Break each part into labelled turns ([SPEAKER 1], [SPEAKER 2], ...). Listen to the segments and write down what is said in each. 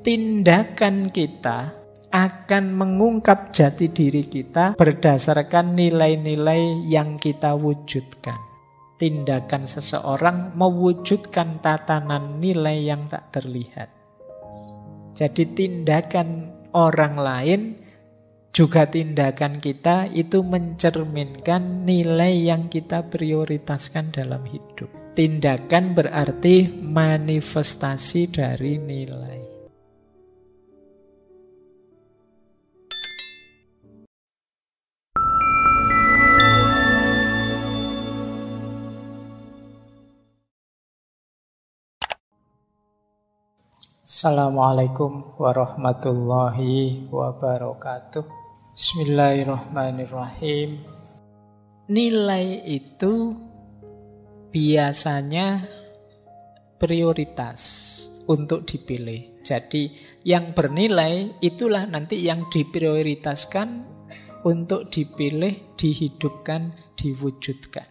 [SPEAKER 1] tindakan kita akan mengungkap jati diri kita berdasarkan nilai-nilai yang kita wujudkan. Tindakan seseorang mewujudkan tatanan nilai yang tak terlihat. Jadi tindakan orang lain juga tindakan kita itu mencerminkan nilai yang kita prioritaskan dalam hidup. Tindakan berarti manifestasi dari nilai. Assalamualaikum warahmatullahi wabarakatuh. Bismillahirrahmanirrahim. Nilai itu biasanya prioritas untuk dipilih. Jadi yang bernilai itulah nanti yang diprioritaskan untuk dipilih, dihidupkan, diwujudkan.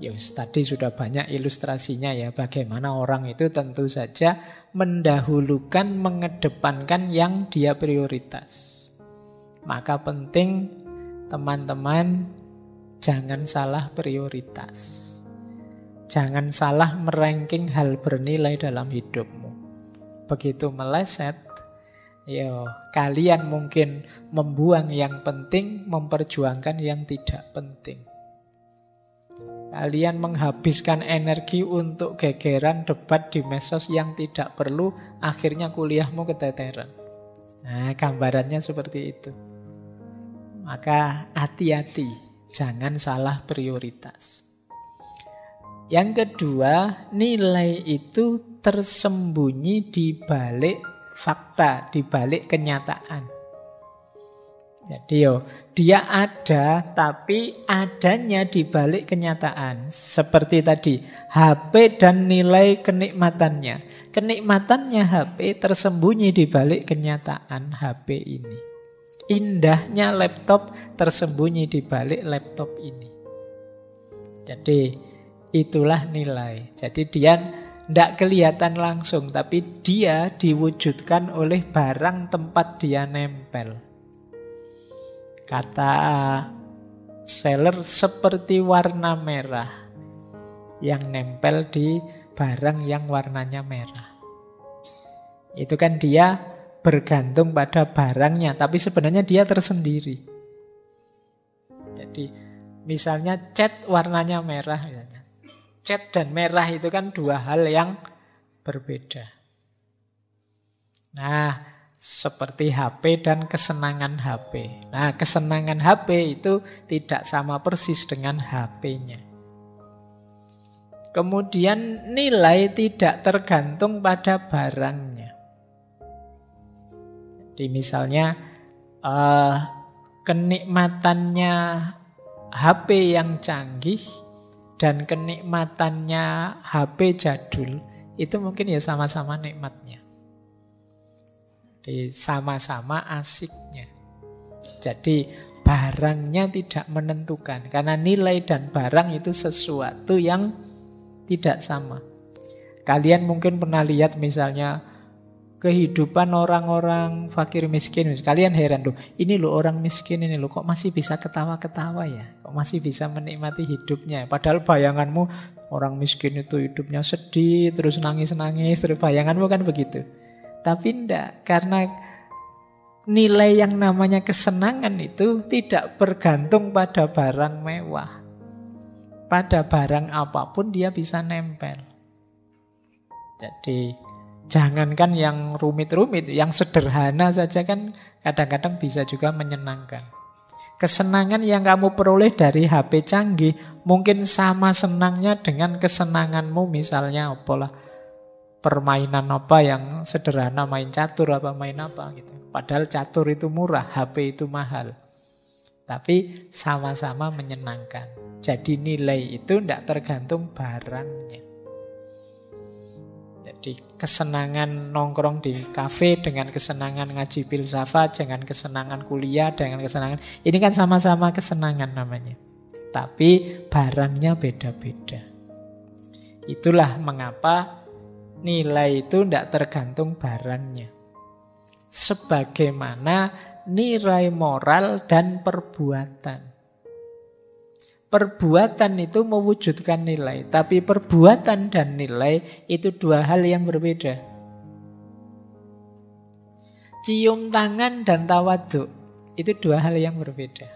[SPEAKER 1] Yes, tadi sudah banyak ilustrasinya ya, bagaimana orang itu tentu saja mendahulukan, mengedepankan yang dia prioritas. Maka penting teman-teman jangan salah prioritas. Jangan salah meranking hal bernilai dalam hidupmu. Begitu meleset, kalian mungkin membuang yang penting, memperjuangkan yang tidak penting. Kalian menghabiskan energi untuk gegeran debat di medsos yang tidak perlu, akhirnya kuliahmu keteteran. Nah, gambarannya seperti itu. Maka hati-hati, jangan salah prioritas. Yang kedua, nilai itu tersembunyi di balik fakta, di balik kenyataan. Jadi dia ada, tapi adanya di balik kenyataan. Seperti tadi, HP dan nilai kenikmatannya. Kenikmatannya HP tersembunyi di balik kenyataan HP ini. Indahnya laptop tersembunyi di balik laptop ini. Jadi itulah nilai. Jadi dia tidak kelihatan langsung, tapi dia diwujudkan oleh barang tempat dia nempel. Kata seller seperti warna merah yang nempel di barang yang warnanya merah. Itu kan dia bergantung pada barangnya, tapi sebenarnya dia tersendiri. Jadi misalnya cat warnanya merah, misalnya. Cat dan merah itu kan dua hal yang berbeda. Nah, seperti HP dan kesenangan HP. Nah, kesenangan HP itu tidak sama persis dengan HP-nya. Kemudian nilai tidak tergantung pada barangnya. Jadi misalnya kenikmatannya HP yang canggih dan kenikmatannya HP jadul itu mungkin ya sama-sama nikmatnya. Jadi sama-sama asiknya. Jadi barangnya tidak menentukan, karena nilai dan barang itu sesuatu yang tidak sama. Kalian mungkin pernah lihat misalnya kehidupan orang-orang fakir miskin. Kalian heran loh, ini loh orang miskin ini loh kok masih bisa ketawa-ketawa ya, kok masih bisa menikmati hidupnya. Padahal bayanganmu orang miskin itu hidupnya sedih, terus nangis-nangis, terus bayanganmu kan begitu. Tapi enggak, karena nilai yang namanya kesenangan itu tidak bergantung pada barang mewah. Pada barang apapun dia bisa nempel. Jadi jangankan yang rumit-rumit, yang sederhana saja kan kadang-kadang bisa juga menyenangkan. Kesenangan yang kamu peroleh dari HP canggih mungkin sama senangnya dengan kesenanganmu misalnya apalah, permainan apa yang sederhana, main catur apa main apa gitu. Padahal catur itu murah, HP itu mahal. Tapi sama-sama menyenangkan. Jadi nilai itu tidak tergantung barangnya. Jadi kesenangan nongkrong di kafe dengan kesenangan ngaji filsafat, dengan kesenangan kuliah, dengan kesenangan, ini kan sama-sama kesenangan namanya. Tapi barangnya beda-beda. Itulah mengapa Nilai itu tidak tergantung barangnya. Sebagaimana nilai moral dan perbuatan. Perbuatan itu mewujudkan nilai, tapi perbuatan dan nilai itu dua hal yang berbeda. Cium tangan dan tawaduk itu dua hal yang berbeda.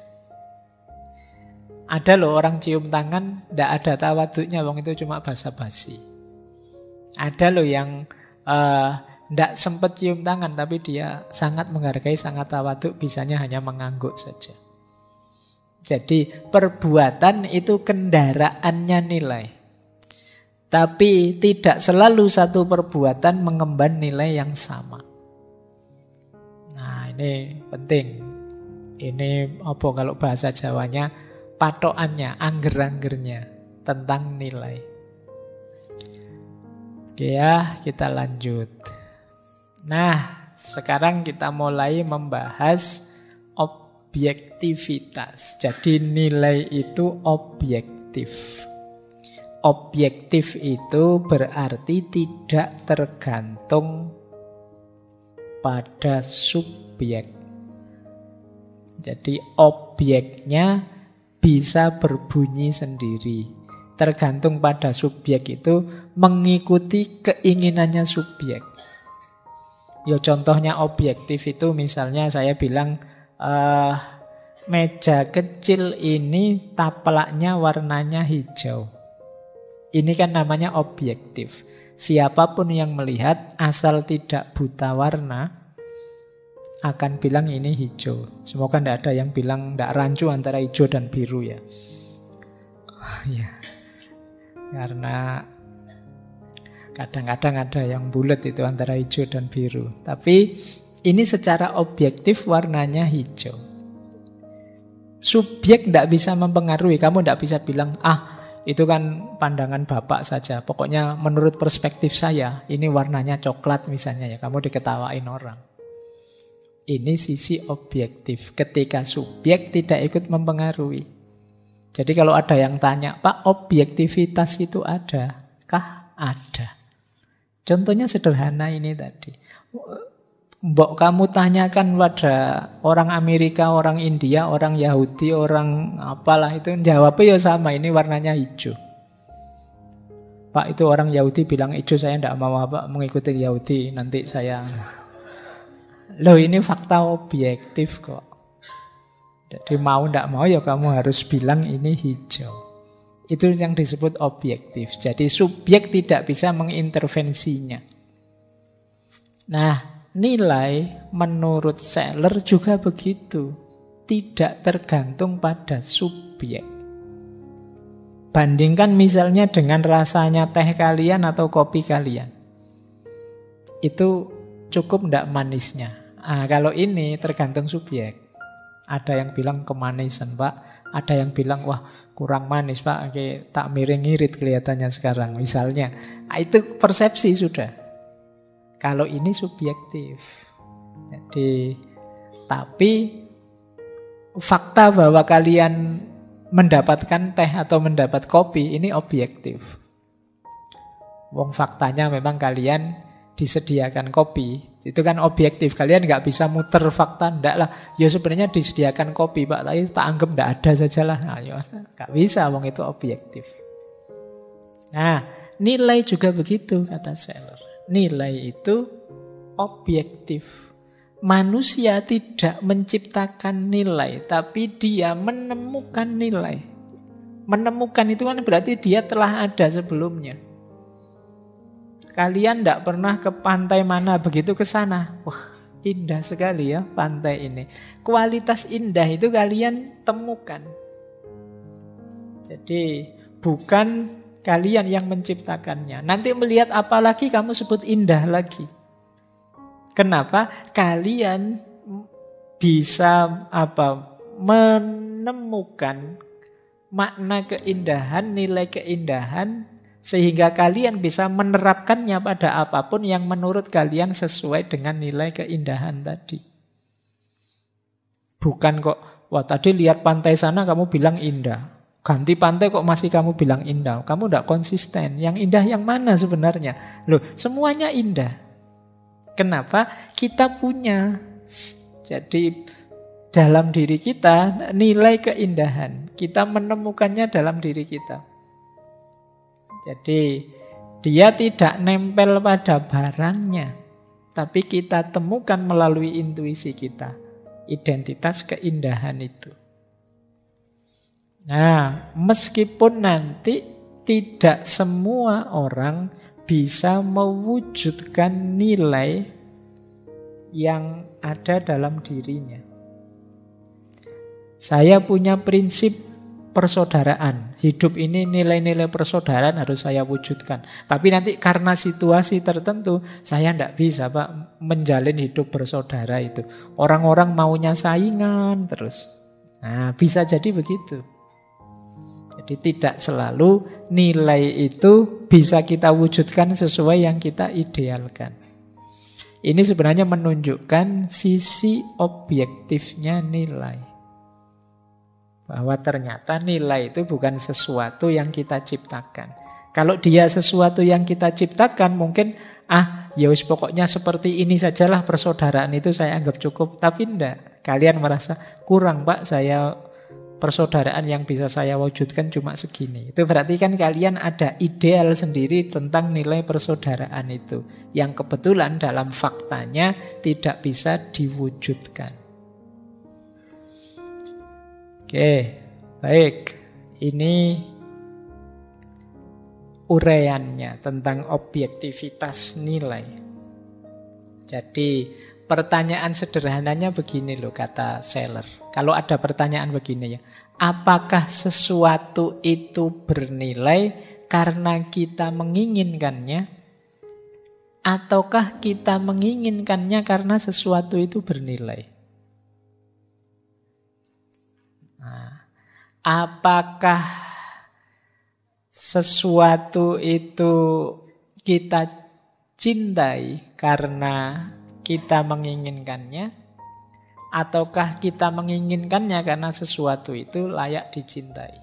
[SPEAKER 1] Ada loh orang cium tangan, tidak ada tawaduknya, wong itu cuma basa-basi. Ada loh yang tidak sempat cium tangan, tapi dia sangat menghargai, sangat tawaduk, bisanya hanya mengangguk saja. Jadi perbuatan itu kendaraannya nilai. Tapi tidak selalu satu perbuatan mengemban nilai yang sama. Nah ini penting. Ini apa kalau bahasa Jawanya, patokannya, angger-anggernya tentang nilai. Oke ya, kita lanjut. Nah, sekarang kita mulai membahas objektivitas. Jadi nilai itu objektif. Objektif itu berarti tidak tergantung pada subjek. Jadi objeknya bisa berbunyi sendiri. Tergantung pada subjek itu mengikuti keinginannya subjek. Ya contohnya objektif itu misalnya saya bilang meja kecil ini taplaknya warnanya hijau. Ini kan namanya objektif. Siapapun yang melihat asal tidak buta warna akan bilang ini hijau. Semoga tidak ada yang bilang tidak rancu antara hijau dan biru ya. Ya. Karena kadang-kadang ada yang bulat itu antara hijau dan biru. Tapi ini secara objektif warnanya hijau. Subjek tidak bisa mempengaruhi. Kamu tidak bisa bilang, itu kan pandangan bapak saja. Pokoknya menurut perspektif saya, ini warnanya coklat misalnya ya. Kamu diketawain orang. Ini sisi objektif. Ketika subjek tidak ikut mempengaruhi. Jadi kalau ada yang tanya, Pak, objektivitas itu ada? Kah? Ada. Contohnya sederhana ini tadi. Mbok kamu tanyakan pada orang Amerika, orang India, orang Yahudi, orang apalah itu, jawabnya ya sama, ini warnanya hijau. Pak, itu orang Yahudi bilang hijau, saya tidak mau mengikuti Yahudi, nanti saya... Loh, ini fakta objektif kok. Jadi mau tidak mau ya kamu harus bilang ini hijau. Itu yang disebut objektif. Jadi subjek tidak bisa mengintervensinya. Nah, nilai menurut Seller juga begitu. Tidak tergantung pada subjek. Bandingkan misalnya dengan rasanya teh kalian atau kopi kalian. Itu cukup tidak manisnya. Kalau ini tergantung subjek. Ada yang bilang kemanisan, Pak. Ada yang bilang, wah kurang manis, Pak. Oke, tak miring-ngirit kelihatannya sekarang. Misalnya, itu persepsi sudah. Kalau ini subjektif. Jadi, tapi fakta bahwa kalian mendapatkan teh atau mendapat kopi, ini objektif. Wong faktanya memang kalian disediakan kopi. Itu kan objektif. Kalian nggak bisa muter fakta, ndak lah. Ya sebenarnya disediakan kopi, Pak, tapi tak anggap ndak ada sajalah. Nah, ya, nggak bisa, wong itu objektif. Nah, nilai juga begitu kata Seller. Nilai itu objektif. Manusia tidak menciptakan nilai, tapi dia menemukan nilai. Menemukan itu kan berarti dia telah ada sebelumnya. Kalian tidak pernah ke pantai mana, begitu ke sana, wah indah sekali ya pantai ini. Kualitas indah itu kalian temukan. Jadi bukan kalian yang menciptakannya. Nanti melihat apa lagi kamu sebut indah lagi. Kenapa? Kalian bisa menemukan makna keindahan, nilai keindahan, sehingga kalian bisa menerapkannya pada apapun yang menurut kalian sesuai dengan nilai keindahan tadi. Bukan kok, wah tadi lihat pantai sana kamu bilang indah. Ganti pantai kok masih kamu bilang indah. Kamu tidak konsisten. Yang indah yang mana sebenarnya? Loh, semuanya indah. Kenapa? Kita punya. Jadi dalam diri kita nilai keindahan. Kita menemukannya dalam diri kita. Jadi dia tidak nempel pada barangnya. Tapi kita temukan melalui intuisi kita. Identitas keindahan itu. Nah, meskipun nanti tidak semua orang bisa mewujudkan nilai yang ada dalam dirinya. Saya punya prinsip persaudaraan. Hidup ini nilai-nilai persaudaraan harus saya wujudkan. Tapi nanti karena situasi tertentu, saya tidak bisa Pak menjalin hidup bersaudara itu. Orang-orang maunya saingan terus. Nah, bisa jadi begitu. Jadi tidak selalu nilai itu bisa kita wujudkan sesuai yang kita idealkan. Ini sebenarnya menunjukkan sisi objektifnya nilai. Bahwa ternyata nilai itu bukan sesuatu yang kita ciptakan. Kalau dia sesuatu yang kita ciptakan mungkin ya wis pokoknya seperti ini sajalah persaudaraan itu saya anggap cukup. Tapi enggak, kalian merasa kurang Pak, saya persaudaraan yang bisa saya wujudkan cuma segini. Itu berarti kan kalian ada ideal sendiri tentang nilai persaudaraan itu. Yang kebetulan dalam faktanya tidak bisa diwujudkan. Oke, baik. Ini uraiannya tentang objektivitas nilai. Jadi pertanyaan sederhananya begini loh kata Seller. Kalau ada pertanyaan begini ya, apakah sesuatu itu bernilai karena kita menginginkannya? Ataukah kita menginginkannya karena sesuatu itu bernilai? Nah, apakah sesuatu itu kita cintai karena kita menginginkannya? Ataukah kita menginginkannya karena sesuatu itu layak dicintai?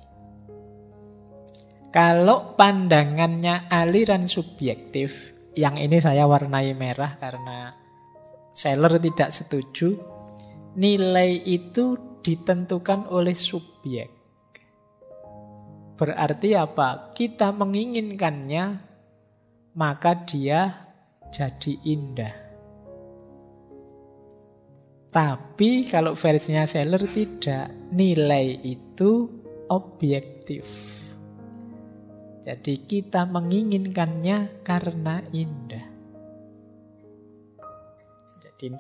[SPEAKER 1] Kalau pandangannya aliran subjektif, yang ini saya warnai merah karena Seller tidak setuju, nilai itu ditentukan oleh subjek. Berarti apa? Kita menginginkannya, maka dia jadi indah. Tapi kalau versinya Seller tidak, nilai itu objektif. Jadi kita menginginkannya karena indah. Jadi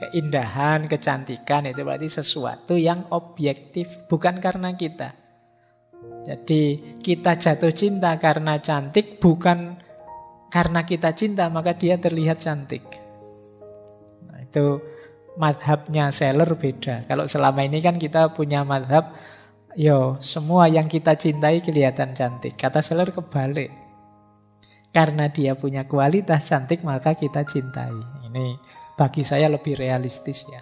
[SPEAKER 1] keindahan, kecantikan itu berarti sesuatu yang objektif, bukan karena kita. Jadi kita jatuh cinta karena cantik, bukan karena kita cinta maka dia terlihat cantik. Nah, itu madhabnya Seller beda. Kalau selama ini kan kita punya madhab, semua yang kita cintai kelihatan cantik. Kata Seller kebalik. Karena dia punya kualitas cantik maka kita cintai. Ini bagi saya lebih realistis ya.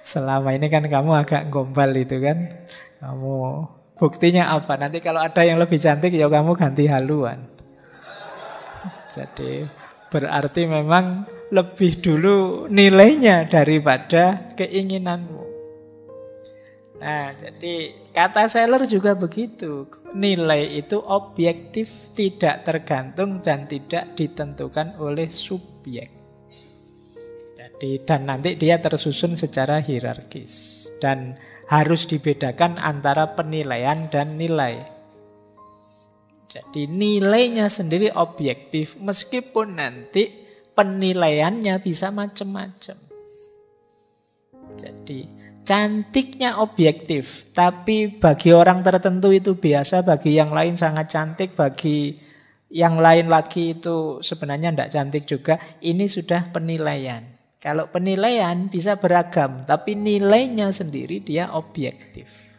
[SPEAKER 1] Selama ini kan kamu agak gombal itu kan. Kamu buktinya apa? Nanti kalau ada yang lebih cantik ya kamu ganti haluan. Jadi berarti memang lebih dulu nilainya daripada keinginanmu. Nah, jadi kata Seller juga begitu. Nilai itu objektif, tidak tergantung dan tidak ditentukan oleh subjek. Jadi, dan nanti dia tersusun secara hierarkis. Dan harus dibedakan antara penilaian dan nilai. Jadi nilainya sendiri objektif, meskipun nanti penilaiannya bisa macam-macam. Jadi cantiknya objektif, tapi bagi orang tertentu itu biasa, bagi yang lain sangat cantik, bagi yang lain lagi itu sebenarnya tidak cantik juga. Ini sudah penilaian. Kalau penilaian bisa beragam, tapi nilainya sendiri dia objektif.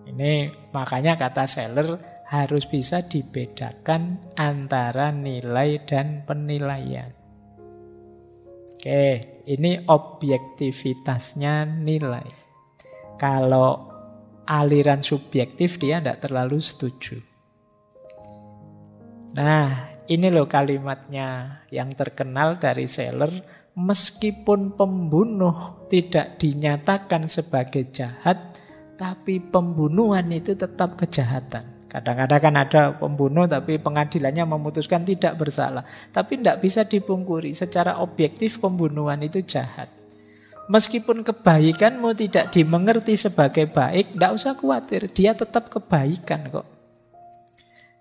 [SPEAKER 1] Ini makanya kata Seller harus bisa dibedakan antara nilai dan penilaian. Oke, ini objektivitasnya nilai. Kalau aliran subjektif dia tidak terlalu setuju. Nah, ini loh kalimatnya yang terkenal dari Seller. Meskipun pembunuh tidak dinyatakan sebagai jahat, tapi pembunuhan itu tetap kejahatan. Kadang-kadang kan ada pembunuh tapi pengadilannya memutuskan tidak bersalah. Tapi tidak bisa dipungkiri, secara objektif pembunuhan itu jahat. Meskipun kebaikanmu tidak dimengerti sebagai baik, tidak usah khawatir, dia tetap kebaikan kok.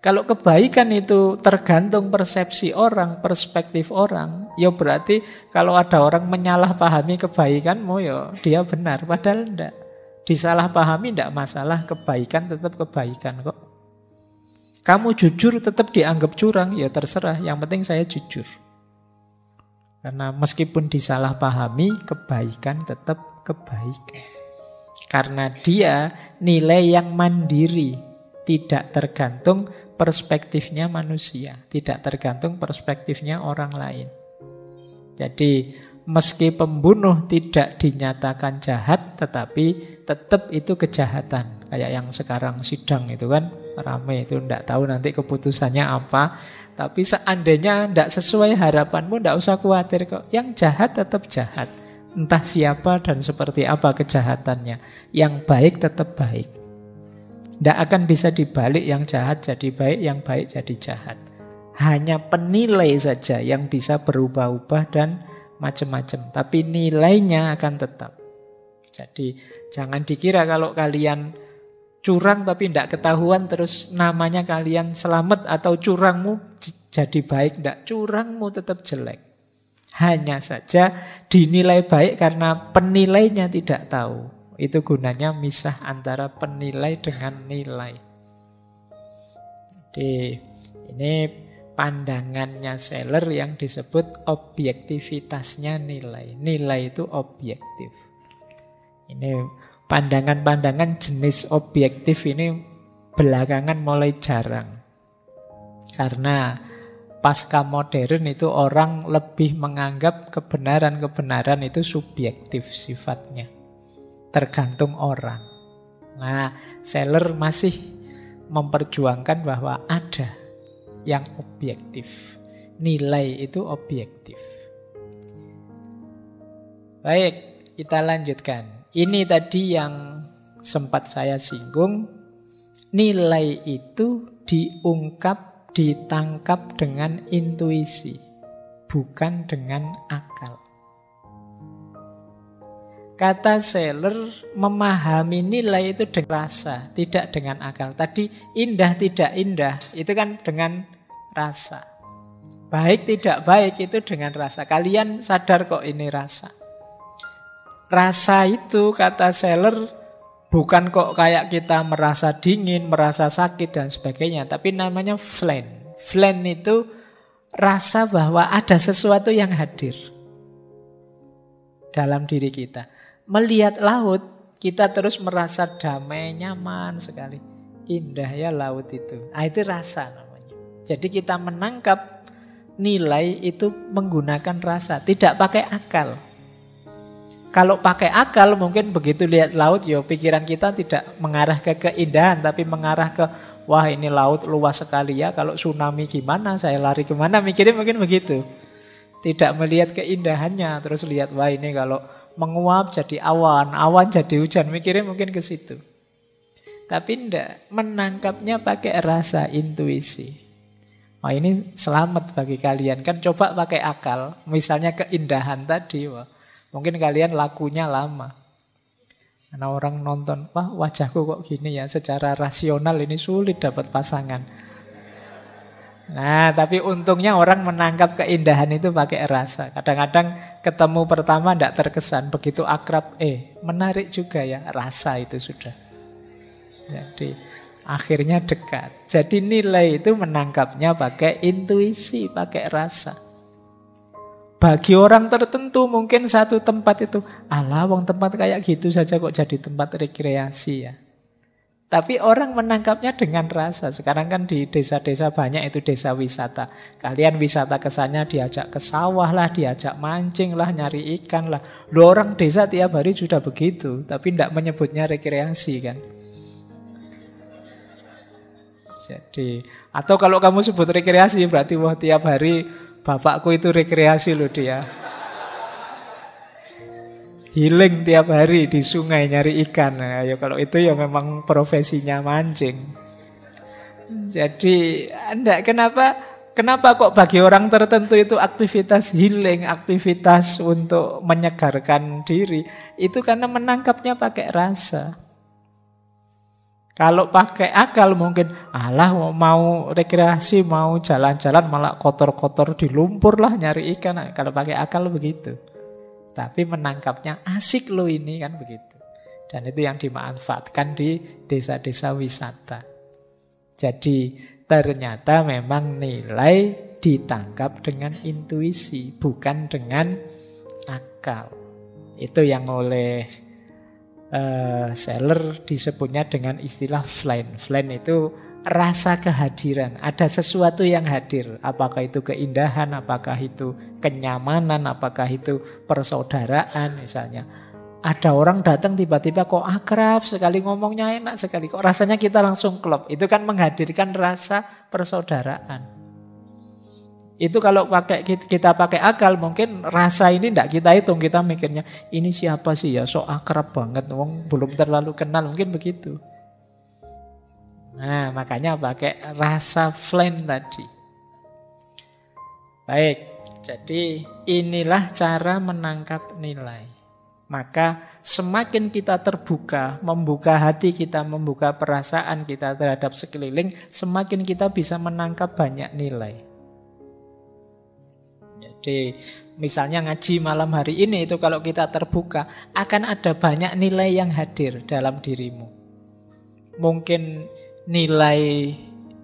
[SPEAKER 1] Kalau kebaikan itu tergantung persepsi orang, perspektif orang, ya berarti kalau ada orang menyalahpahami kebaikanmu, ya dia benar. Padahal tidak. Disalahpahami tidak masalah, kebaikan tetap kebaikan kok. Kamu jujur tetap dianggap curang, ya terserah, yang penting saya jujur. Karena meskipun disalahpahami, kebaikan tetap kebaikan. Karena dia nilai yang mandiri, tidak tergantung perspektifnya manusia, tidak tergantung perspektifnya orang lain. Jadi meski pembunuh tidak dinyatakan jahat, tetapi tetap itu kejahatan. Kayak yang sekarang sidang itu kan ramai, itu tidak tahu nanti keputusannya apa. Tapi seandainya tidak sesuai harapanmu, tidak usah khawatir kok. Yang jahat tetap jahat, entah siapa dan seperti apa kejahatannya. Yang baik tetap baik. Tidak akan bisa dibalik, yang jahat jadi baik, yang baik jadi jahat. Hanya penilai saja yang bisa berubah-ubah dan macam-macam. Tapi nilainya akan tetap. Jadi jangan dikira kalau kalian curang tapi tidak ketahuan terus namanya kalian selamat, atau curangmu jadi baik. Tidak, curangmu tetap jelek. Hanya saja dinilai baik karena penilainya tidak tahu. Itu gunanya misah antara penilai dengan nilai. Jadi ini pandangannya Seller yang disebut objektivitasnya nilai. Nilai itu objektif. Ini pandangan-pandangan jenis objektif ini belakangan mulai jarang. Karena pasca modern itu orang lebih menganggap kebenaran-kebenaran itu subjektif sifatnya. Tergantung orang. Nah, Seller masih memperjuangkan bahwa ada yang objektif. Nilai itu objektif. Baik, kita lanjutkan. Ini tadi yang sempat saya singgung. Nilai itu diungkap, ditangkap dengan intuisi, bukan dengan akal. Kata Seller, memahami nilai itu dengan rasa, tidak dengan akal. Tadi indah tidak indah, itu kan dengan rasa. Baik tidak baik itu dengan rasa. Kalian sadar kok ini rasa. Rasa itu kata Seller bukan kok kayak kita merasa dingin, merasa sakit dan sebagainya. Tapi namanya phlen. Phlen itu rasa bahwa ada sesuatu yang hadir dalam diri kita. Melihat laut, kita terus merasa damai, nyaman sekali. Indah ya laut itu. Itu rasa namanya. Jadi kita menangkap nilai itu menggunakan rasa, tidak pakai akal. Kalau pakai akal mungkin begitu lihat laut, ya pikiran kita tidak mengarah ke keindahan, tapi mengarah ke, wah ini laut luas sekali ya, kalau tsunami gimana, saya lari kemana, mikirnya mungkin begitu. Tidak melihat keindahannya, terus lihat, wah ini kalau menguap jadi awan, awan jadi hujan, mikirnya mungkin ke situ. Tapi tidak, menangkapnya pakai rasa, intuisi. Wah ini selamat bagi kalian, kan coba pakai akal, misalnya keindahan tadi, wah, mungkin kalian lakunya lama. Karena orang nonton, wah wajahku kok gini ya, secara rasional ini sulit dapat pasangan. Nah, tapi untungnya orang menangkap keindahan itu pakai rasa. Kadang-kadang ketemu pertama tidak terkesan, begitu akrab, menarik juga ya, rasa itu sudah. Jadi akhirnya dekat. Jadi nilai itu menangkapnya pakai intuisi, pakai rasa. Bagi orang tertentu mungkin satu tempat itu, alah wong tempat kayak gitu saja kok jadi tempat rekreasi ya. Tapi orang menangkapnya dengan rasa. Sekarang kan di desa-desa banyak itu desa wisata. Kalian wisata kesannya diajak ke sawah lah, diajak mancing lah, nyari ikan lah. Loh, orang desa tiap hari sudah begitu, tapi tidak menyebutnya rekreasi kan. Jadi, atau kalau kamu sebut rekreasi berarti wah tiap hari bapakku itu rekreasi loh dia. Healing tiap hari di sungai nyari ikan. Nah, ya kalau itu ya memang profesinya mancing. Jadi kenapa kok bagi orang tertentu itu aktivitas healing, aktivitas untuk menyegarkan diri, itu karena menangkapnya pakai rasa. Kalau pakai akal mungkin, alah mau rekreasi, mau jalan-jalan malah kotor-kotor di lumpur lah nyari ikan. Kalau pakai akal begitu. Tapi menangkapnya asik loh ini kan begitu. Dan itu yang dimanfaatkan di desa-desa wisata. Jadi ternyata memang nilai ditangkap dengan intuisi, bukan dengan akal. Itu yang oleh Seller disebutnya dengan istilah flen. Flen itu rasa kehadiran. Ada sesuatu yang hadir. Apakah itu keindahan, apakah itu kenyamanan, apakah itu persaudaraan misalnya. Ada orang datang tiba-tiba kok akrab sekali, ngomongnya enak sekali, kok rasanya kita langsung klop. Itu kan menghadirkan rasa persaudaraan. Itu kalau kita pakai akal mungkin rasa ini tidak kita hitung, kita mikirnya ini siapa sih ya, sok akrab banget, wong belum terlalu kenal, mungkin begitu. Nah, makanya pakai rasa flen tadi. Baik, jadi inilah cara menangkap nilai. Maka semakin kita terbuka, membuka hati kita, membuka perasaan kita terhadap sekeliling, semakin kita bisa menangkap banyak nilai. Jadi misalnya ngaji malam hari ini itu kalau kita terbuka, akan ada banyak nilai yang hadir dalam dirimu. Mungkin nilai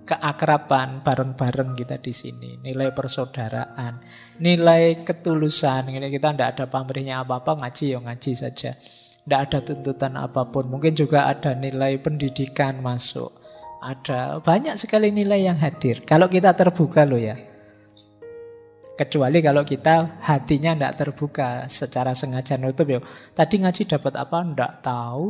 [SPEAKER 1] keakraban bareng-bareng kita di sini, nilai persaudaraan, nilai ketulusan. Kita tidak ada pamrihnya apa-apa, ngaji ya ngaji saja. Tidak ada tuntutan apapun. Mungkin juga ada nilai pendidikan masuk. Ada banyak sekali nilai yang hadir. Kalau kita terbuka loh ya. Kecuali kalau kita hatinya tidak terbuka, secara sengaja nutup ya. Tadi ngaji dapat apa? Tidak tahu.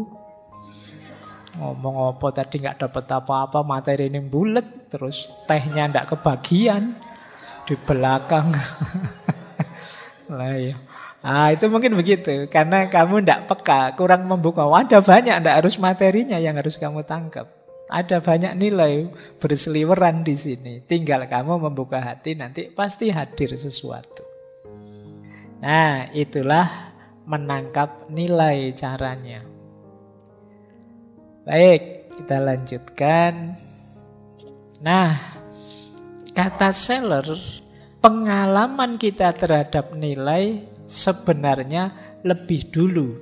[SPEAKER 1] Ngomong apa tadi nggak dapat apa-apa, materi ini bulet, terus tehnya tidak kebagian di belakang. Lah ya. Ah, itu mungkin begitu, karena kamu tidak peka, kurang membuka. Ada banyak, tidak harus materinya yang harus kamu tangkap. Ada banyak nilai berseliweran di sini. Tinggal kamu membuka hati, nanti pasti hadir sesuatu. Nah, itulah menangkap nilai caranya. Baik, kita lanjutkan. Nah, kata Seller, pengalaman kita terhadap nilai sebenarnya lebih dulu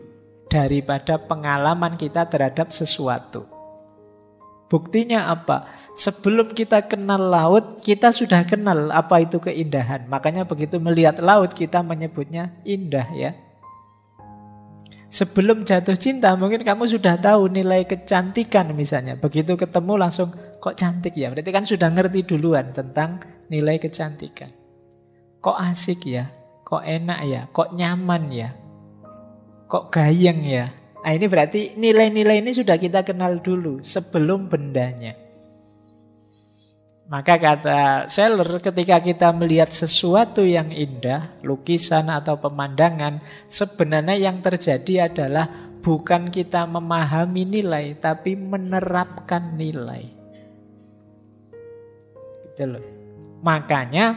[SPEAKER 1] daripada pengalaman kita terhadap sesuatu. Buktinya apa? Sebelum kita kenal laut, kita sudah kenal apa itu keindahan. Makanya begitu melihat laut, kita menyebutnya indah ya. Sebelum jatuh cinta, mungkin kamu sudah tahu nilai kecantikan misalnya. Begitu ketemu langsung, kok cantik ya? Berarti kan sudah ngerti duluan tentang nilai kecantikan. Kok asik ya? Kok enak ya? Kok nyaman ya? Kok gayeng ya? Nah, ini berarti nilai-nilai ini sudah kita kenal dulu sebelum bendanya. Maka kata Seller, ketika kita melihat sesuatu yang indah, lukisan atau pemandangan, sebenarnya yang terjadi adalah bukan kita memahami nilai, tapi menerapkan nilai. Gitu loh. Makanya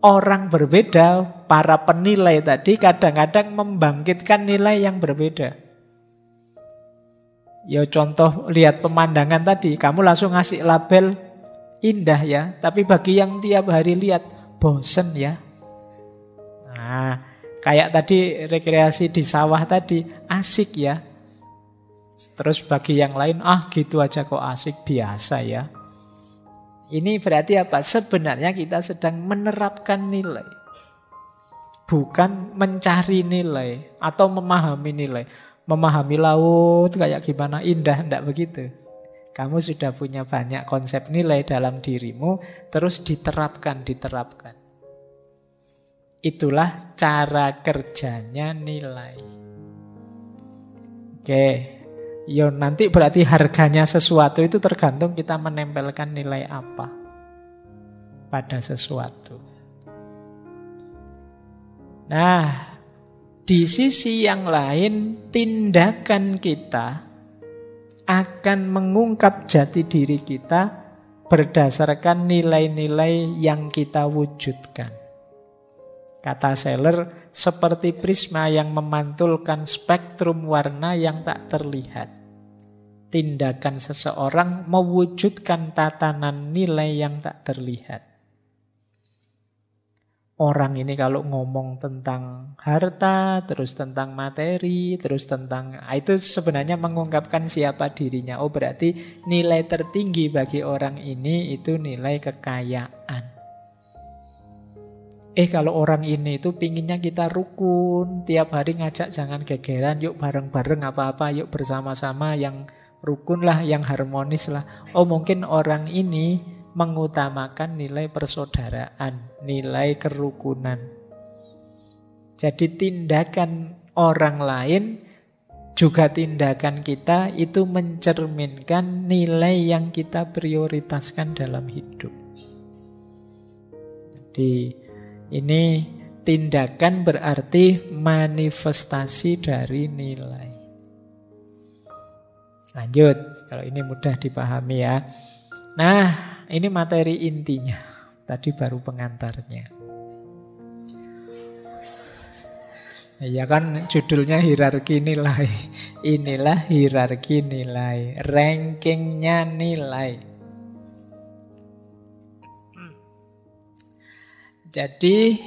[SPEAKER 1] orang berbeda, para penilai tadi kadang-kadang membangkitkan nilai yang berbeda. Ya contoh lihat pemandangan tadi, kamu langsung ngasih label indah ya, tapi bagi yang tiap hari lihat bosen ya. Nah, kayak tadi rekreasi di sawah tadi asik ya. Terus bagi yang lain gitu aja kok asik, biasa ya. Ini berarti apa? Sebenarnya kita sedang menerapkan nilai, bukan mencari nilai atau memahami nilai. Memahami laut kayak gimana indah, enggak begitu. Kamu sudah punya banyak konsep nilai dalam dirimu, terus diterapkan. Itulah cara kerjanya nilai. Oke, yo nanti berarti harganya sesuatu itu tergantung kita menempelkan nilai apa pada sesuatu. Nah, di sisi yang lain, tindakan kita akan mengungkap jati diri kita berdasarkan nilai-nilai yang kita wujudkan. Kata Seller, seperti prisma yang memantulkan spektrum warna yang tak terlihat. Tindakan seseorang mewujudkan tatanan nilai yang tak terlihat. Orang ini kalau ngomong tentang harta, terus tentang materi, terus tentang itu sebenarnya mengungkapkan siapa dirinya. Oh, berarti nilai tertinggi bagi orang ini itu nilai kekayaan. Kalau orang ini itu pinginnya kita rukun, tiap hari ngajak jangan gegeran, yuk bareng-bareng apa-apa, yuk bersama-sama yang rukun lah, yang harmonis lah. Oh, mungkin orang ini mengutamakan nilai persaudaraan, nilai kerukunan. Jadi tindakan orang lain juga tindakan kita itu mencerminkan nilai yang kita prioritaskan dalam hidup. Jadi ini tindakan berarti manifestasi dari nilai. Lanjut, kalau ini mudah dipahami ya. Nah, ini materi intinya. Tadi baru pengantarnya. Ya kan judulnya hierarki nilai. Inilah hierarki nilai. Rankingnya nilai. Jadi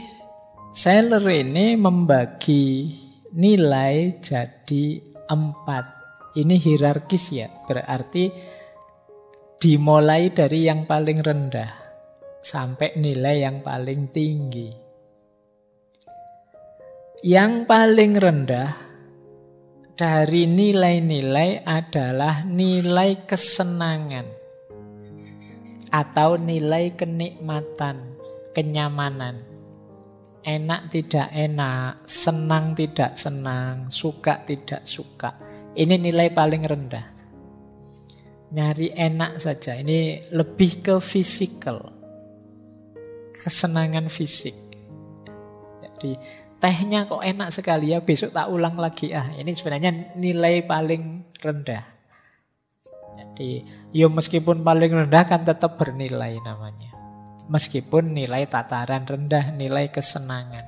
[SPEAKER 1] Seller ini membagi nilai jadi 4. Ini hierarkis ya. Berarti dimulai dari yang paling rendah sampai nilai yang paling tinggi. Yang paling rendah dari nilai-nilai adalah nilai kesenangan atau nilai kenikmatan, kenyamanan. Enak tidak enak, senang tidak senang, suka tidak suka. Ini nilai paling rendah. Nyari enak saja. Ini lebih ke fisikal. Kesenangan fisik. Jadi tehnya kok enak sekali ya, besok tak ulang lagi. Ini sebenarnya nilai paling rendah. Jadi meskipun paling rendah kan tetap bernilai namanya. Meskipun nilai tataran rendah, nilai kesenangan.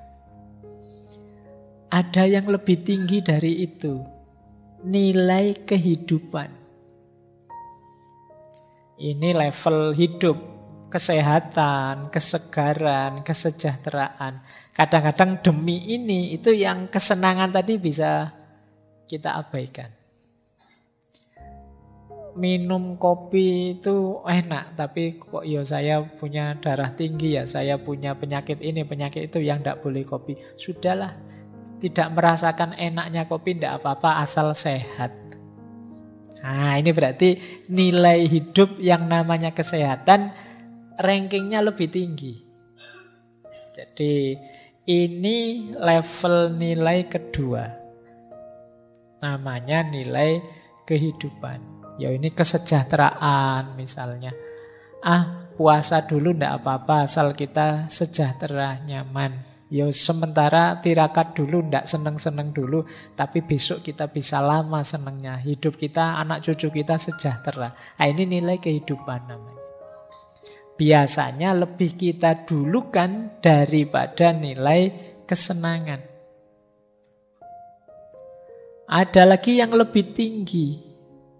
[SPEAKER 1] Ada yang lebih tinggi dari itu. Nilai kehidupan. Ini level hidup, kesehatan, kesegaran, kesejahteraan. Kadang-kadang demi ini, itu yang kesenangan tadi bisa kita abaikan. Minum kopi itu enak, tapi kok saya punya darah tinggi ya, saya punya penyakit ini, penyakit itu yang tidak boleh kopi. Sudahlah, tidak merasakan enaknya kopi tidak apa-apa asal sehat. Nah, ini berarti nilai hidup yang namanya kesehatan rankingnya lebih tinggi. Jadi ini level nilai kedua. Namanya nilai kehidupan. Ini kesejahteraan misalnya. Puasa dulu ndak apa-apa asal kita sejahtera, nyaman. Sementara tirakat dulu, ndak seneng-seneng dulu, tapi besok kita bisa lama senengnya. Hidup kita, anak cucu kita sejahtera. Ini nilai kehidupan namanya. Biasanya lebih kita dulukan daripada nilai kesenangan. Ada lagi yang lebih tinggi,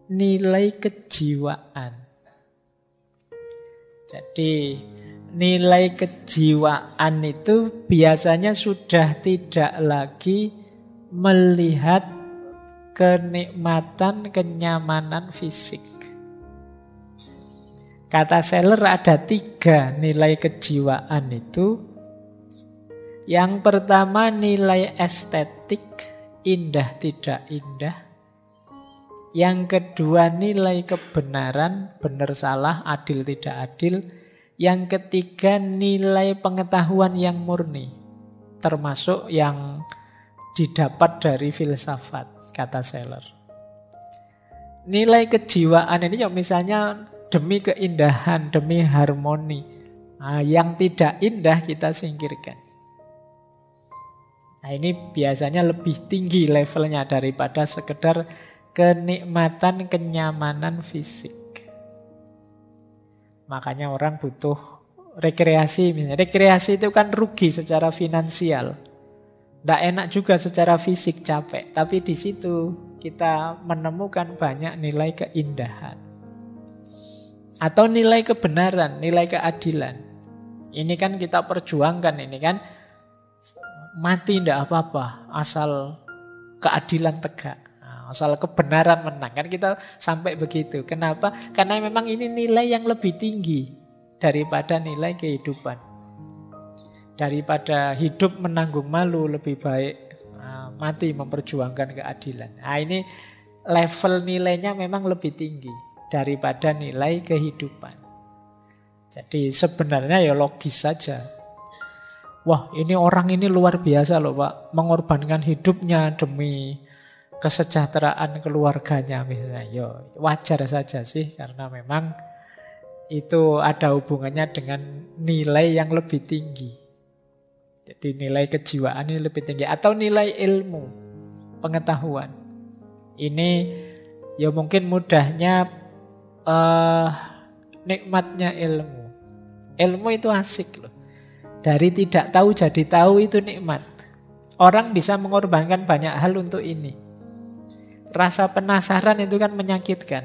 [SPEAKER 1] nilai kejiwaan. Jadi nilai kejiwaan itu biasanya sudah tidak lagi melihat kenikmatan, kenyamanan fisik. Kata Seller ada 3 nilai kejiwaan itu. Yang pertama nilai estetik, indah tidak indah. Yang kedua nilai kebenaran, benar salah, adil tidak adil. Yang ketiga nilai pengetahuan yang murni, termasuk yang didapat dari filsafat, kata Seller. Nilai kejiwaan ini misalnya demi keindahan, demi harmoni. Nah, yang tidak indah kita singkirkan. Nah, ini biasanya lebih tinggi levelnya daripada sekedar kenikmatan, kenyamanan fisik. Makanya orang butuh rekreasi. Misalnya rekreasi itu kan rugi secara finansial. Tidak enak juga secara fisik, capek. Tapi di situ kita menemukan banyak nilai keindahan. Atau nilai kebenaran, nilai keadilan. Ini kan kita perjuangkan, ini kan mati tidak apa-apa, asal keadilan tegak, asal kebenaran menang. Kan kita sampai begitu. Kenapa? Karena memang ini nilai yang lebih tinggi daripada nilai kehidupan. Daripada hidup menanggung malu, lebih baik mati memperjuangkan keadilan. Nah, ini level nilainya memang lebih tinggi daripada nilai kehidupan. Jadi sebenarnya ya logis saja. Wah, ini orang ini luar biasa loh Pak, mengorbankan hidupnya demi kesejahteraan keluarganya misalnya. Ya wajar saja sih, karena memang itu ada hubungannya dengan nilai yang lebih tinggi. Jadi nilai kejiwaan ini lebih tinggi. Atau nilai ilmu, pengetahuan. Ini ya mungkin mudahnya nikmatnya ilmu. Ilmu itu asik loh. Dari tidak tahu jadi tahu itu nikmat. Orang bisa mengorbankan banyak hal untuk ini. Rasa penasaran itu kan menyakitkan.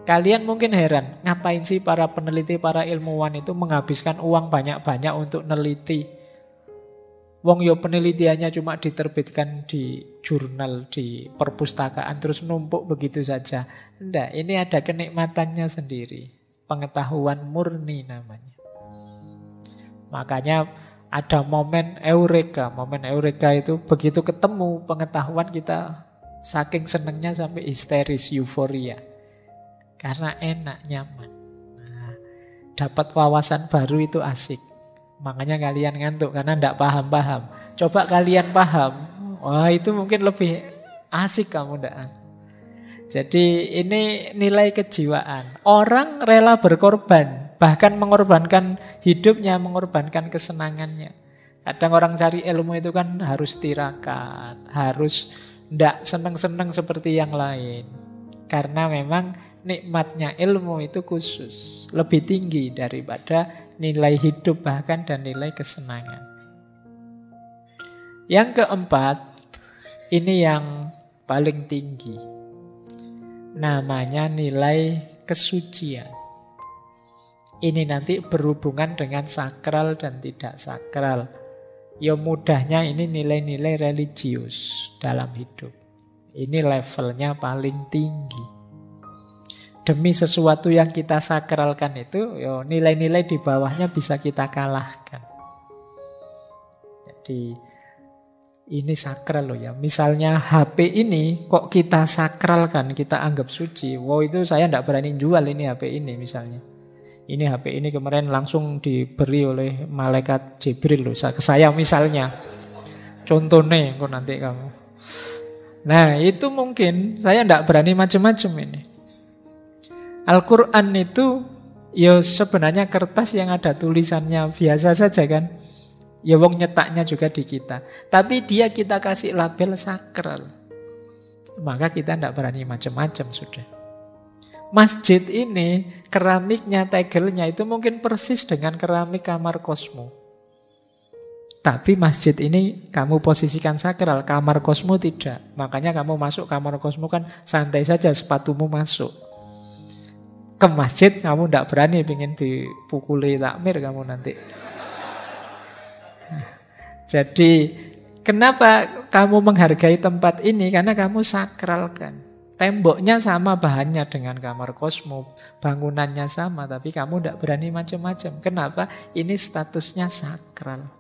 [SPEAKER 1] Kalian mungkin heran, ngapain sih para peneliti, para ilmuwan itu menghabiskan uang banyak-banyak untuk neliti. Wong yo penelitiannya cuma diterbitkan di jurnal, di perpustakaan, terus numpuk begitu saja. Enggak, ini ada kenikmatannya sendiri. Pengetahuan murni namanya. Makanya ada momen eureka. Momen eureka itu begitu ketemu pengetahuan kita saking senengnya sampai histeris, euforia. Karena enak, nyaman. Nah, dapat wawasan baru itu asik. Makanya kalian ngantuk karena tidak paham-paham. Coba kalian paham, wah itu mungkin lebih asik kamu ndak. Jadi ini nilai kejiwaan. Orang rela berkorban, bahkan mengorbankan hidupnya, mengorbankan kesenangannya. Kadang orang cari ilmu itu kan harus tirakat, harus ndak seneng-seneng seperti yang lain. Karena memang nikmatnya ilmu itu khusus, lebih tinggi daripada nilai hidup bahkan dan nilai kesenangan. Yang keempat, ini yang paling tinggi. Namanya nilai kesucian. Ini nanti berhubungan dengan sakral dan tidak sakral. Ya mudahnya ini nilai-nilai religius dalam hidup. Ini levelnya paling tinggi. Demi sesuatu yang kita sakralkan itu, ya nilai-nilai di bawahnya bisa kita kalahkan. Jadi ini sakral loh ya. Misalnya HP ini kok kita sakralkan, kita anggap suci. Wow, itu saya tidak berani jual ini HP ini misalnya. Ini HP ini kemarin langsung diberi oleh malaikat Jibril loh, ke saya misalnya. Contohnya kok nanti kamu. Nah itu mungkin saya tidak berani macam-macam ini. Al-Quran itu ya sebenarnya kertas yang ada tulisannya biasa saja kan. Ya wong nyetaknya juga di kita. Tapi dia kita kasih label sakral. Maka kita tidak berani macam-macam sudah. Masjid ini keramiknya, tegelnya itu mungkin persis dengan keramik kamar kosmo. Tapi masjid ini kamu posisikan sakral, kamar kosmo tidak. Makanya kamu masuk kamar kosmo kan santai saja, sepatumu masuk. Ke masjid kamu tidak berani pengen dipukuli takmir kamu nanti. Jadi kenapa kamu menghargai tempat ini? Karena kamu sakralkan. Temboknya sama bahannya dengan kamar kosmo, bangunannya sama, tapi kamu tidak berani macam-macam. Kenapa? Ini statusnya sakral.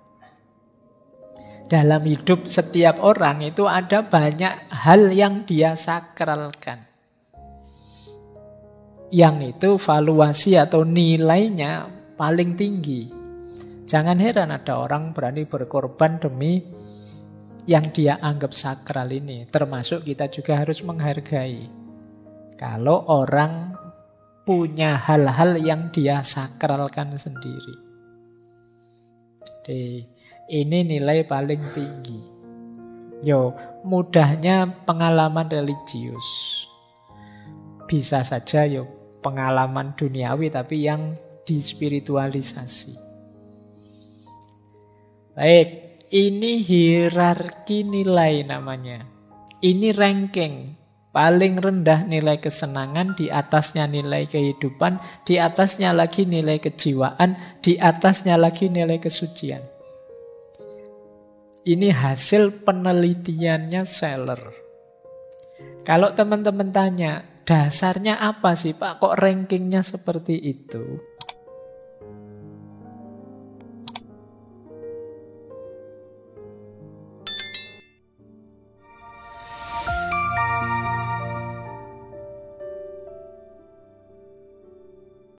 [SPEAKER 1] Dalam hidup setiap orang itu ada banyak hal yang dia sakralkan. Yang itu valuasi atau nilainya paling tinggi. Jangan heran ada orang berani berkorban demi yang dia anggap sakral ini. Termasuk kita juga harus menghargai. Kalau orang punya hal-hal yang dia sakralkan sendiri. Jadi ini nilai paling tinggi. Mudahnya pengalaman religius. Bisa saja pengalaman duniawi tapi yang dispiritualisasi. Baik, ini hierarki nilai namanya. Ini ranking. Paling rendah nilai kesenangan, di atasnya nilai kehidupan, di atasnya lagi nilai kejiwaan, di atasnya lagi nilai kesucian. Ini hasil penelitiannya Seller. Kalau teman-teman tanya, dasarnya apa sih Pak? Kok rankingnya seperti itu?